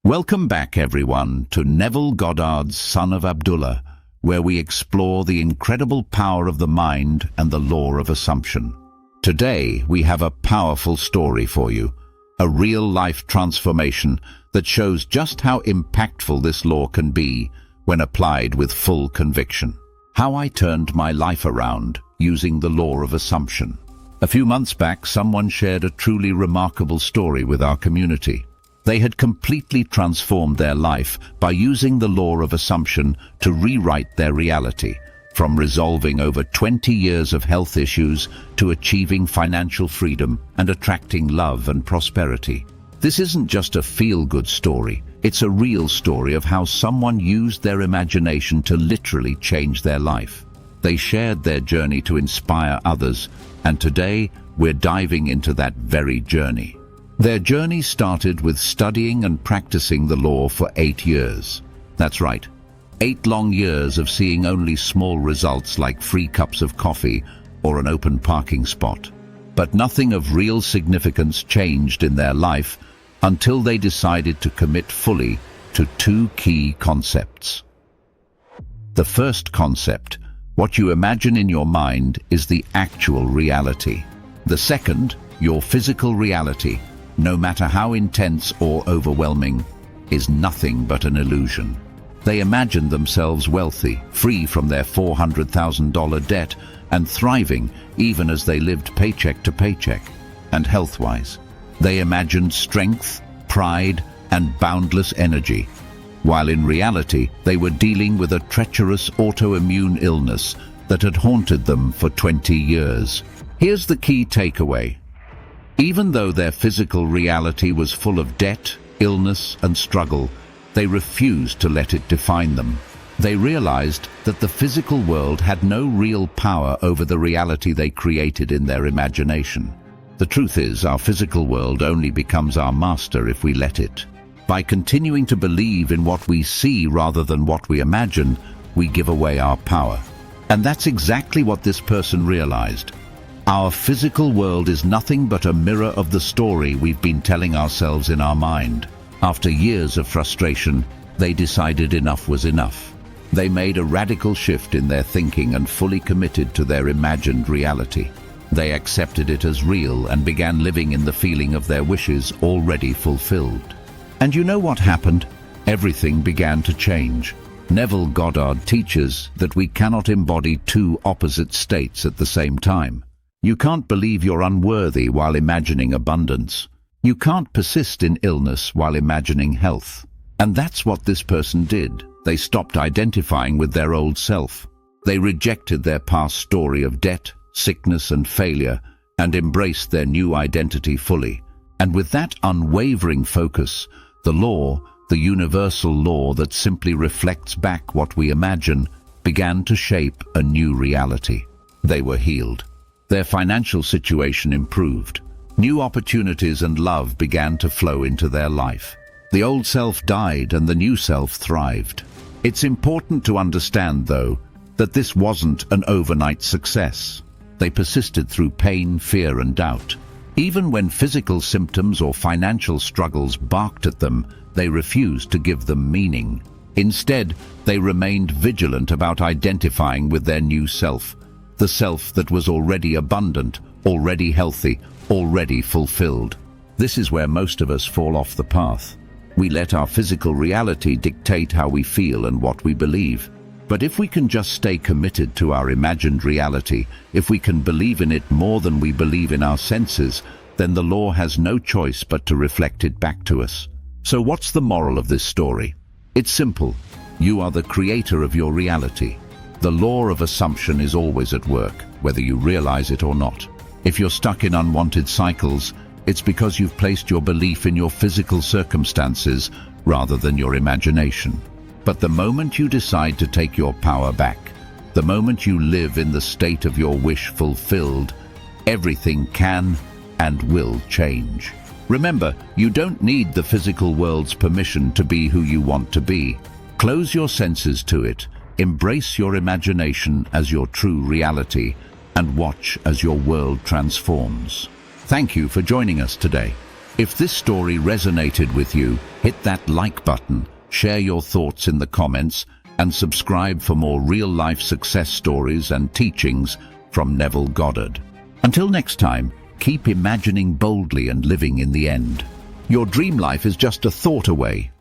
Welcome back, everyone, to Neville Goddard's Son of Abdullah, where we explore the incredible power of the mind and the law of assumption. Today, we have a powerful story for you, a real-life transformation that shows just how impactful this law can be when applied with full conviction. How I turned my life around using the law of assumption. A few months back, someone shared a truly remarkable story with our community. They had completely transformed their life by using the law of assumption to rewrite their reality, from resolving over 20 years of health issues to achieving financial freedom and attracting love and prosperity. This isn't just a feel-good story, it's a real story of how someone used their imagination to literally change their life. They shared their journey to inspire others, and today we're diving into that very journey. Their journey started with studying and practicing the law for 8 years. That's right, 8 long years of seeing only small results like free cups of coffee or an open parking spot. But nothing of real significance changed in their life until they decided to commit fully to 2 key concepts. The first concept, what you imagine in your mind, is the actual reality. The second, your physical reality, no matter how intense or overwhelming, is nothing but an illusion. They imagined themselves wealthy, free from their $400,000 debt, and thriving even as they lived paycheck to paycheck. And health-wise, they imagined strength, pride, and boundless energy, while in reality they were dealing with a treacherous autoimmune illness that had haunted them for 20 years. Here's the key takeaway. Even though their physical reality was full of debt, illness, and struggle, they refused to let it define them. They realized that the physical world had no real power over the reality they created in their imagination. The truth is, our physical world only becomes our master if we let it. By continuing to believe in what we see rather than what we imagine, we give away our power. And that's exactly what this person realized. Our physical world is nothing but a mirror of the story we've been telling ourselves in our mind. After years of frustration, they decided enough was enough. They made a radical shift in their thinking and fully committed to their imagined reality. They accepted it as real and began living in the feeling of their wishes already fulfilled. And you know what happened? Everything began to change. Neville Goddard teaches that we cannot embody 2 opposite states at the same time. You can't believe you're unworthy while imagining abundance. You can't persist in illness while imagining health. And that's what this person did. They stopped identifying with their old self. They rejected their past story of debt, sickness, and failure, and embraced their new identity fully. And with that unwavering focus, the law, the universal law that simply reflects back what we imagine, began to shape a new reality. They were healed. Their financial situation improved. New opportunities and love began to flow into their life. The old self died and the new self thrived. It's important to understand, though, that this wasn't an overnight success. They persisted through pain, fear, and doubt. Even when physical symptoms or financial struggles barked at them, they refused to give them meaning. Instead, they remained vigilant about identifying with their new self. The self that was already abundant, already healthy, already fulfilled. This is where most of us fall off the path. We let our physical reality dictate how we feel and what we believe. But if we can just stay committed to our imagined reality, if we can believe in it more than we believe in our senses, then the law has no choice but to reflect it back to us. So what's the moral of this story? It's simple. You are the creator of your reality. The law of assumption is always at work, whether you realize it or not. If you're stuck in unwanted cycles, it's because you've placed your belief in your physical circumstances rather than your imagination. But the moment you decide to take your power back, the moment you live in the state of your wish fulfilled, everything can and will change. Remember, you don't need the physical world's permission to be who you want to be. Close your senses to it. Embrace your imagination as your true reality and watch as your world transforms. Thank you for joining us today. If this story resonated with you, hit that like button, share your thoughts in the comments, and subscribe for more real-life success stories and teachings from Neville Goddard. Until next time, keep imagining boldly and living in the end. Your dream life is just a thought away.